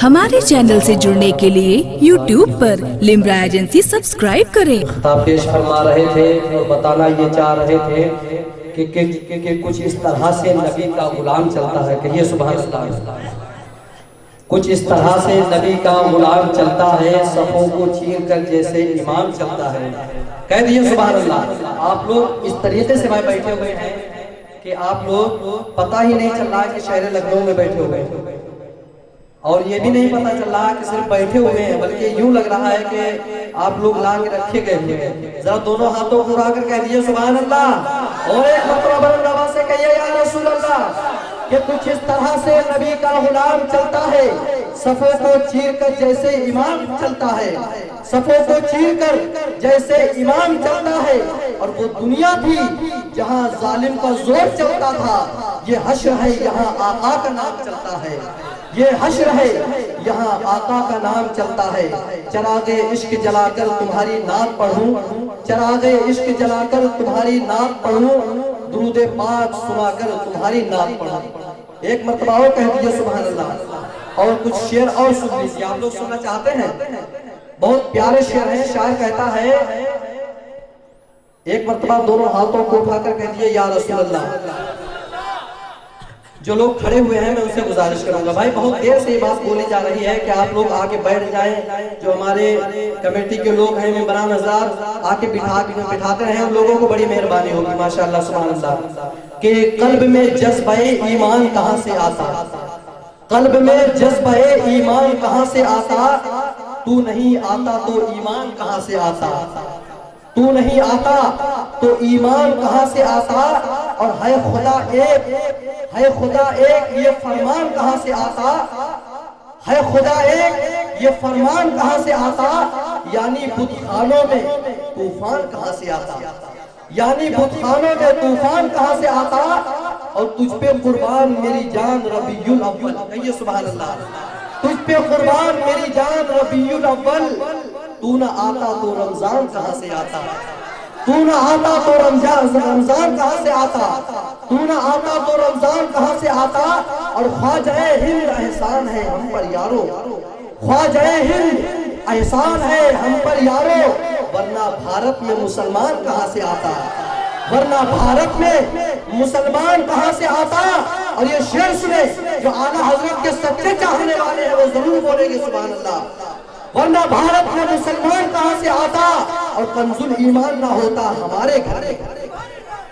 हमारे चैनल से जुड़ने के लिए YouTube पर लिम्रा एजेंसी सब्सक्राइब करें। खिताब पेश फरमा रहे थे और बताना ये चाह रहे थे कि कुछ इस तरह से नबी का गुलाम चलता है। कहिए सुभान अल्लाह। कुछ इस तरह से नबी का गुलाम चलता है, सफ़ों को चीर कर जैसे इमाम चलता है। कह दिए सुभान अल्लाह। आप लोग इस तरीके से बैठे हुए हैं कि आप लोग पता ही नहीं चल रहा कि शहर लखनऊ में बैठे हुए हैं, और ये भी नहीं पता चल रहा कि सिर्फ बैठे हुए हैं, बल्कि यूं लग रहा है कि आप लोग ला के रखे गए हैं। जरा दोनों हाथों को उठा कर कह दिए सुभान अल्लाह, और एक मरतबा बुलंद आवाज से कहिए या रसूल अल्लाह। कि कुछ इस तरह से नबी का गुलाम चलता है, सफ़ों को चीर कर जैसे इमाम चलता है, सफ़ों को चीर कर जैसे इमाम चलता है। और वो दुनिया थी जहां जालिम का जोर चलता था, ये हश्र है यहाँ आका का नाम चलता है, ये हश्र है यहाँ आका का नाम चलता है। चरागे इश्क जलाकर तुम्हारी नात पढ़ूं, चरागे इश्क जलाकर तुम्हारी नात पढ़ूं, दुरूद पाक सुनाकर तुम्हारी नात पढ़ूं। एक मरतबा और कह दीजिए सुभान अल्लाह। और कुछ शेर और सुन लीजिए, आप लोग सुनना चाहते हैं? बहुत प्यारे शेर हैं। शायर कहता है, एक मरतबा दोनों हाथों को उठाकर कह दिए या रसूल अल्लाह। जो लोग खड़े हुए हैं मैं उनसे गुजारिश करूंगा, भाई बहुत देर से ये बात बोली जा रही है कि आप लोग आके बैठ जाएं। जो हमारे कमेटी के लोग हैं, मेंबरान हज़ार, आके बिठाते रहे, उन लोगों को बड़ी मेहरबानी होगी माशाअल्लाह सुभान अल्लाह। कि कल्ब में जज्बे ईमान कहां से आता, कल्ब में जज्बे ईमान कहां से आता, तू नहीं आता तो ईमान कहां से आता, तू नहीं आता तो ईमान कहां से आता। और है खुदा एक, है खुदा एक, ये फरमान कहां से आता, है खुदा एक, ये फरमान कहां से आता। यानी बुतखानों में तूफान कहां से आता, यानी बुतखानों में तूफान कहां से आता। और तुझ पे कुर्बान मेरी जान रबीउल अव्वल, कहिए सुभान अल्लाह। तुझ पे कुर्बान मेरी जान रबीउल अव्वल, तू ना आता तो रमजान कहां से आता, तू ना आता तो रमजान कहां से आता, तू ना आता तो रमजान कहां से आता। और ख्वाजा हिंद एहसान है हम पर यारो, ख्वाजा हिंद एहसान है हम पर यारो, वरना भारत में मुसलमान कहां से आता, वरना भारत में मुसलमान कहां से आता। और ये शेर सुने, जो आला हजरत के सच्चे चाहने वाले हैं वो जरूर बोलेंगे सुभान अल्लाह। वरना भारत में मुसलमान कहां से आता। और कंजुल ईमान ना होता हमारे घर में,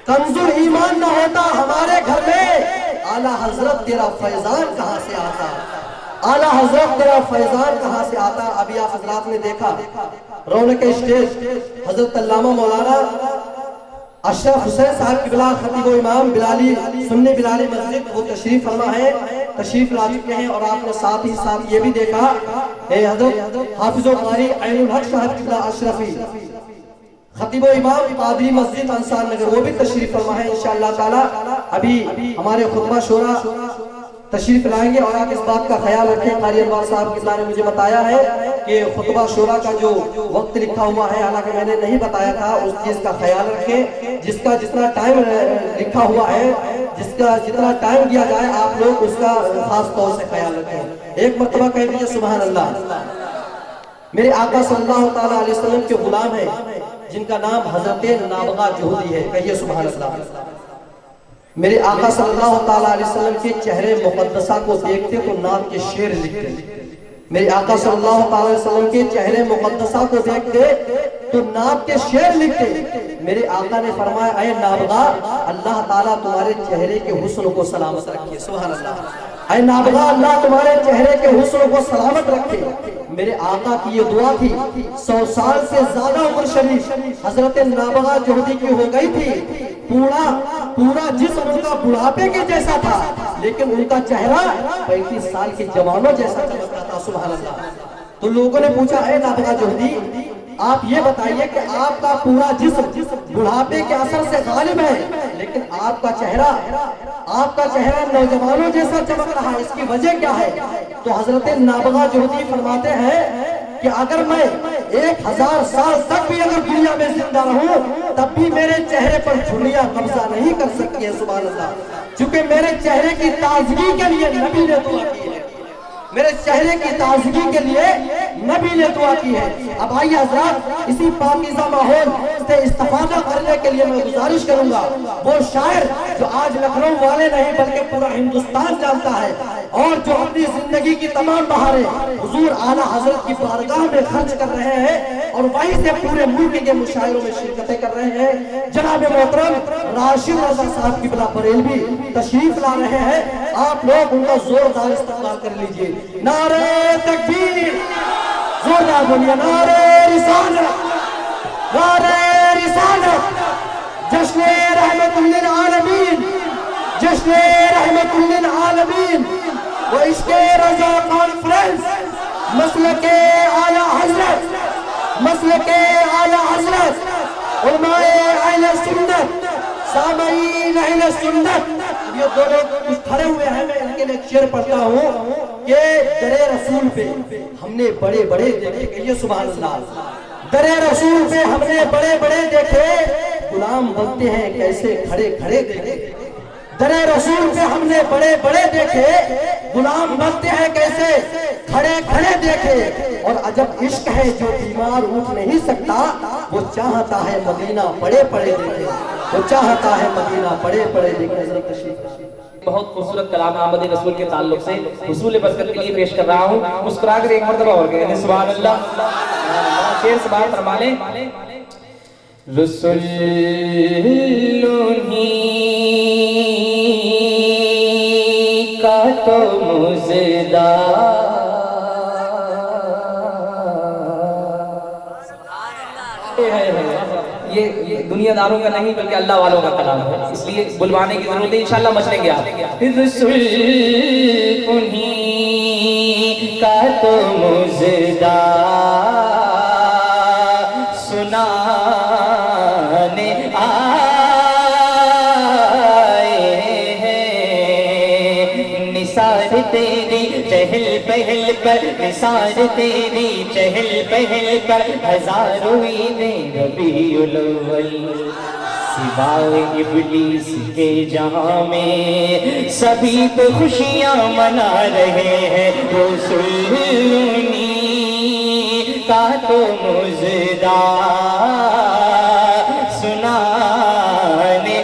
कंजुल ईमान ना होता हमारे घर में, आला हजरत तेरा फैजान कहां से आता, आला हजरत तेरा फैजान कहां से आता। अभी आप हजरात ने देखा रौनक स्टेज हजरत अल्लामा मौलाना अशरफ हुसैन साहब किबला खतीब व इमाम बिलाली सुन्नी बिलाली मस्जिद, वो तशरीफ फरमा है, तशरीफ ला चुके हैं। और आपने साथ ही साथ ये भी देखा हजरत हाफिज़ो कारी ऐनुल हक साहब किबला अशरफी खतीब व इमाम कादरी मस्जिद अंसार नगर, वो भी तशरीफ फरमा है इंशाअल्लाह ताला। अभी हमारे खुतबा शोरा तशरीफ लाएंगे। और आप इस बात का ख्याल रखें, कारी अनवार साहब किबला ने मुझे बताया है कि खुतबा शोरा का जो वक्त लिखा हुआ है, हालांकि मैंने नहीं बताया था, उस चीज का ख्याल रखें। जिसका जितना टाइम लिखा हुआ है, जिसका जितना टाइम दिया जाए, आप लोग उसका खास तौर से ख्याल रखें। एक मरतबा कह दीजिए सुभान अल्लाह। मेरे आका सल्लल्लाहु ताला अलैहि वसल्लम के गुलाम है जिनका नाम हजरत नाबगा जोहदी है, कहिए सुभान अल्लाह। मेरे आका सल्लल्लाहु ताला अलैहि वसल्लम के चेहरे मुक़द्दसा को देखते तो नाम के शेर लिखते, मेरे आका सल्लल्लाहु ताला अलैहि वसल्लम के चेहरे मुक़द्दसा को देखते तो नाब के शेर लिखते। मेरे आका ने फरमाया, ऐ नाबगा, अल्लाह ताला तुम्हारे चेहरे के हुस्न को सलामत रखे, सुभान अल्लाह। ऐ नाबगा, अल्लाह तुम्हारे चेहरे के हुस्न को सलामत रखे। मेरे आका की ये दुआ थी। 100 साल से ज्यादा उम्र शरीफ हजरत नाबगा जोहदी की हो गई थी। पूरा जिस्म उनका बुढ़ापे के जैसा था, लेकिन उनका चेहरा 35 साल के जवानों जैसा चमकता था, सुभान अल्लाह। तो लोगों ने पूछा, ऐ नाबगा जोहदी, आप ये बताइए कि आपका पूरा जिस्म बुढ़ापे के असर से गालिब है, लेकिन आपका चेहरा नौजवानों जैसा चमक रहा है, इसकी वजह क्या है? तो हजरत नाबगा जोहदी फरमाते हैं कि अगर मैं 1000 साल तक भी अगर दुनिया में जिंदा रहूं, तब भी मेरे चेहरे पर झुर्रियां कब्जा नहीं कर सकती है, सुभान अल्लाह। क्योंकि मेरे चेहरे की ताजगी के लिए नबी ने दुआ की है, میرے چہرے کی تازگی کے لیے نبی نے دعا کی ہے. اب آئیے حضرات اسی پاکیزہ ماحول سے استفادہ کرنے کے لیے میں گزارش کروں گا وہ شاعر جو آج لکھنؤ والے نہیں بلکہ پورا ہندوستان جانتا ہے اور جو اپنی زندگی کی تمام بہاریں حضور اعلیٰ حضرت کی بارگاہ میں خرچ کر رہے ہیں اور وہیں سے پورے ملک کے مشاعروں میں شرکتیں کر رہے ہیں. جناب محترم راشد رضا صاحب کی بلا بریلوی تشریف لا رہے ہیں. آپ لوگ ان کا زوردار استقبال کر لیجئے. نعرہ تکبیر زوردار بولیے. نعرہ رسالت نعرہ رسالت. جشن رحمت للعالمین جشن رحمت للعالمین و عشق رضا کانفرنس مسلک اعلیٰ حضرت مسلک اعلیٰ حضرت علماء اہل سنت سامعین اہل سنت. یہ دونوں کچھ کھڑے ہوئے ہیں. میں ان کے لیے شعر پڑھتا ہوں کہ در رسول پہ ہم نے بڑے بڑے دیکھے. کہیے سبحان اللہ. در رسول پہ ہم نے بڑے بڑے دیکھے غلام بنتے ہیں کیسے کھڑے کھڑے دیکھے. در رسول پہ ہم نے بڑے بڑے دیکھے غلام بنتے ہیں کیسے کھڑے کھڑے دیکھے. اور عجب عشق ہے جو بیمار اٹھ نہیں سکتا وہ چاہتا ہے مدینہ پڑے پڑے دیکھے. وہ چاہتا ہے مدینہ پڑے پڑے دیکھے. بہت خوبصورت کلام آمد رسول کے تعلق سے حصول برکت کے لیے پیش کر رہا ہوں. مسکرا کر ایک مرتبہ اور گئے سبحان اللہ. شعر سے بات فرما لیں. رسول کا تو مزدہ یہ دنیا داروں کا نہیں بلکہ اللہ والوں کا کلام ہے اس لیے بلوانے کی ضرورت ہے. انشاءاللہ مچلیں گے آپ. رسول انہی کا تو مزدہ سنانے نثار تیری چہل پہل پر نثار تیری چہل پہل پر ہزاروں عیدیں ربیع الاول. سوائے ابلیس کے جہاں میں سبھی تو خوشیاں منا رہے ہیں. رسول کا تو مزدہ سنانے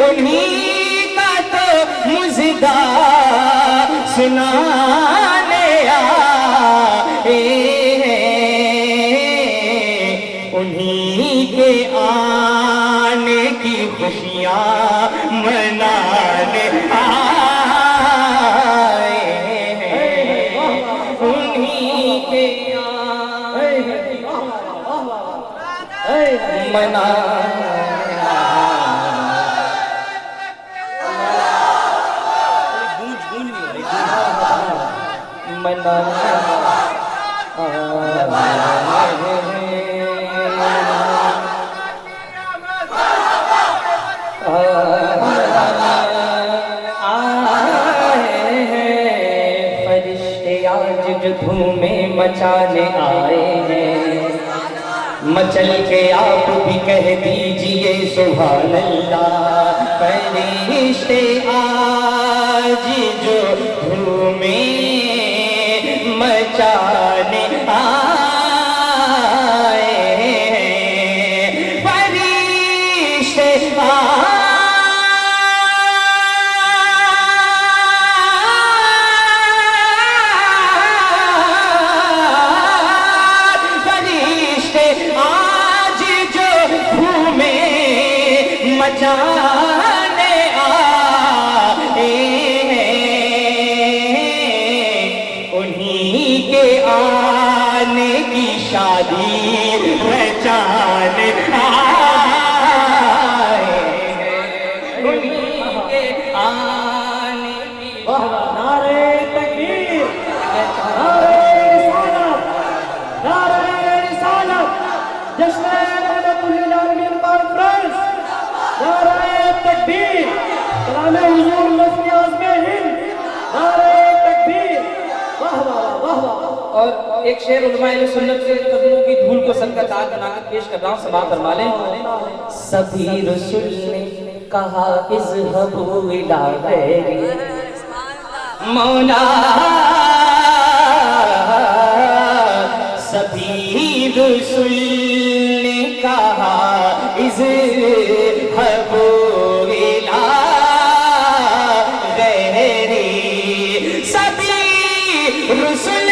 انہی کا تو مزدہ سنانے آئے ہیں. انہی کے آنے کی خوشیاں منانے آئے ہیں. انہی کے آنے کی منانے فرشتے آج جو دھومیں مچانے آئے ہیں مچل کے آپ بھی کہہ دیجئے سبحان اللہ. فرشتے آج جو دھومیں مچانے آئے ہیں فرشتے آج جو گھومے مچانے آئے آنے کی شادی رچانے آئے ہیں. انہی کے آنے کی نعرہ تکبیر نعرہ رسالت نعرہ رسالت. جشن رحمت للعالمین کانفرنس. نعرہ تکبیر. सलाम हुजूर नस्ल आज़म हिंद, नारे तकबीर, वाह वाह वाह वाह। और एक शेर उलमा अहले सुन्नत से कदमों की धूल को सर का ताज बनाकर पेश कर रहा हूँ, समाअत फरमा लें। सभी रसूल ने कहा इज़हबू इला गैरी मौला, सभी रसूल ने कहा इज़हबू इला गैरी, सभी रसूल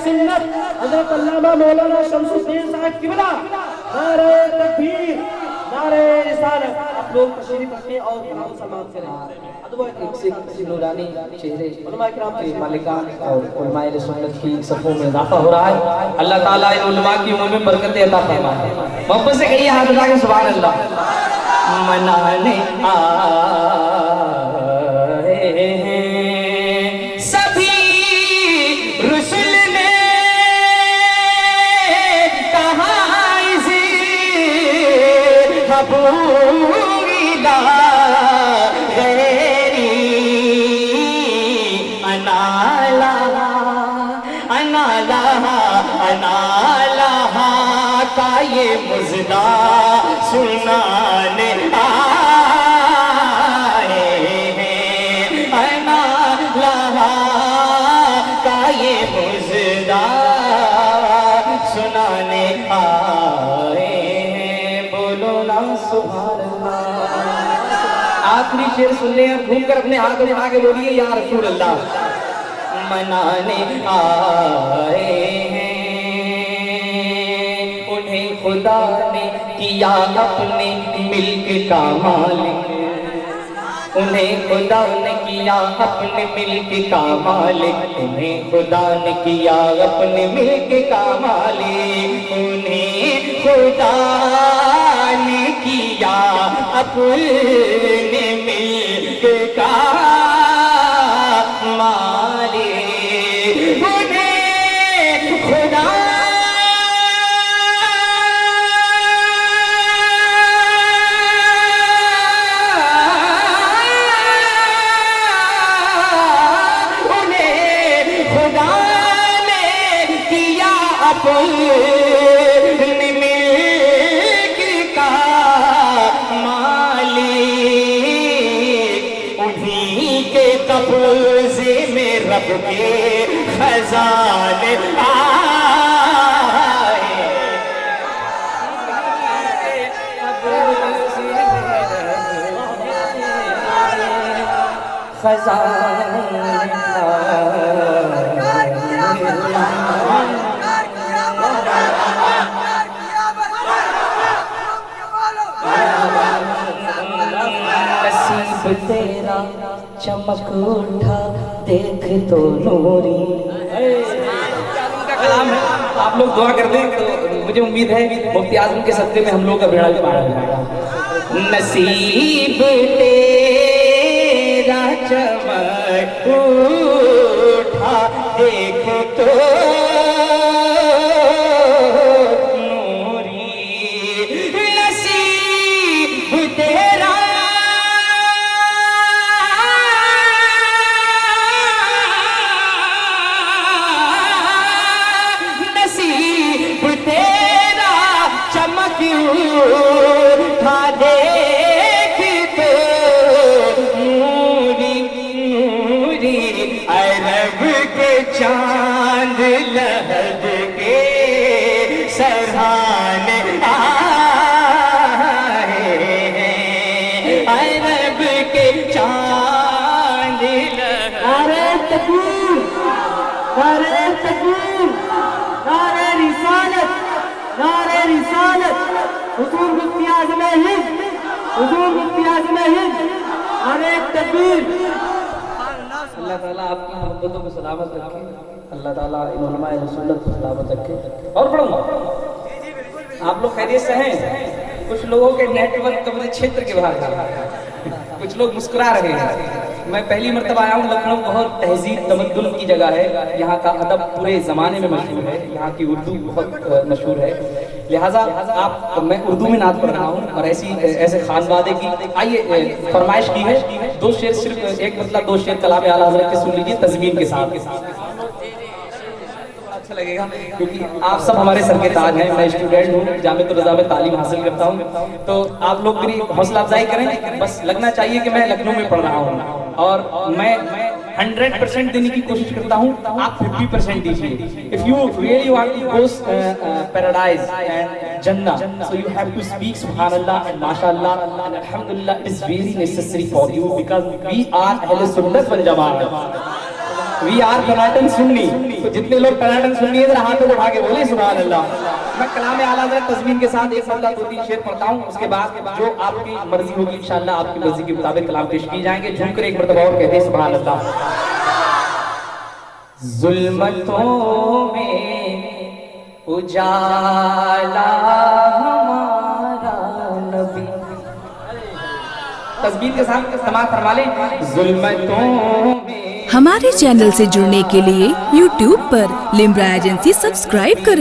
सुन्नत हज़रत अल्लामा मौलाना शमसुद्दीन साहब किबला, नारे तकबीर, नारे रिसालत। आप लोग तशरीफ रखें और कलाम समाप्त करें। एक से किसी नूरानी चेहरे के मालिकान और उलमा अहले सुन्नत की सफ़ों में इजाफा हो रहा है। अल्लाह ताला इन उलमा की उम्र में बरकतें अता फरमाए। मोहब्बत से कहिए हाथ उठा के सुभान अल्लाह। मनाने आए हैं सभी रसूल ने कहा इज़हबू इला गैरी, अना लहा का ये मुज़दा सुनाने आए हैं, अना लहा का ये मुज़दा सुनाने आए हैं। बोलो ना सुभान अल्लाह। आखिरी शेर सुन ले, घूम कर अपने हाथ उठा के बोलिए या रसूल अल्लाह। मनाने आए हैं उन्हें खुदा ने किया अपने मिल्क का मालिक, उन्हें खुदा ने किया अपने मिल्क का मालिक, उन्हें खुदा ने किया अपने मिल्क का मालिक, उन्हें खुदा ने किया अपने मिल्क का मालिक, उन्हें खुदा अपने मिल्क का मालिक, उन्हीं के कब्ज़े में रब के खजाने आए, खजाने तेरा चमक उठा देख तो नूरी। का कलाम है, आप लोग दुआ कर दें तो मुझे उम्मीद है मुफ्ती आज़म के सदक़े में हम लोग का बेड़ा भी पार जाएगा। नसीब तेरा चमक उठा देख तो नूरी, नसीब तेरा उठा देख तो नूरी नूरी, अरब के चांद लहद के सरहाने आए हैं, अरब के चांद लहद। नारे तकबीर, नारे तकबीर, नारे रिसालत, नारे रिसालत। हुजूर मुफ्ती आज़म हिंद, हुजूर मुफ्ती आज़म हिंद, नारे तकबीर। अल्लाह ताला आपकी मोहब्बतों को सलामत रखे, अल्लाह ताला इन उलमाए रसूलत को सलामत रखे। और पढ़ूंगा, आप लोग खैरियत से हैं? कुछ लोगों के नेटवर्क कवरेज क्षेत्र के बाहर है, कुछ लोग मुस्कुरा रहे हैं। मैं पहली मर्तबा आया हूँ लखनऊ, बहुत तहजीब तमद्दुन की जगह है, यहाँ का अदब पूरे ज़माने में मशहूर है, यहाँ की उर्दू बहुत मशहूर है, लिहाजा आप मैं उर्दू में नात पढ़ रहा हूँ और ऐसे खानवादे की आइए फरमाइश की है। दो शेर, सिर्फ एक मतलब दो शेर कलाम आला हज़रत के सुन लीजिए तज़मीन के साथ, अच्छा लगेगा क्योंकि आप सब हमारे सर के ताज हैं। मैं स्टूडेंट हूँ, जामिअतुर रज़ा में तालीम हासिल करता हूँ, तो आप लोग मेरी हौसला अफजाई करें। बस लगना चाहिए कि मैं लखनऊ में पढ़ रहा हूँ और मैं 100% देने की कोशिश करता हूँ, आप 50% दीजिए। If you really want to go paradise and जन्नह, so you have to speak सुभानअल्लाह एंड माशाअल्लाह एंड अल्हम्दुलिल्लाह। It is very necessary for you because we are अहले सुन्नत वल जमाअत, वी आर टनाटन सुन्नी। तो जितने लोग टनाटन सुन्नी है जरा हाथों को उठा के बोले सुभान अल्लाह। मैं कलाम आला हज़रत तज़मीन के साथ एक मतलब 2-3 शेर पढ़ता हूँ, उसके बाद जो आपकी मर्जी होगी इंशाअल्लाह आपकी मर्जी के मुताबिक कलाम पेश किए जाएंगे। झूमकर एक मर्तबा और कहते हैं सुभान अल्लाह। ज़ुल्मतों में उजाला हमारा नबी, तज़मीन के साथ इस्तेमाल फरमा लें। ज़ुल्मतों में हमारे चैनल से जुड़ने के लिए YouTube पर लिम्रा एजेंसी सब्सक्राइब करें।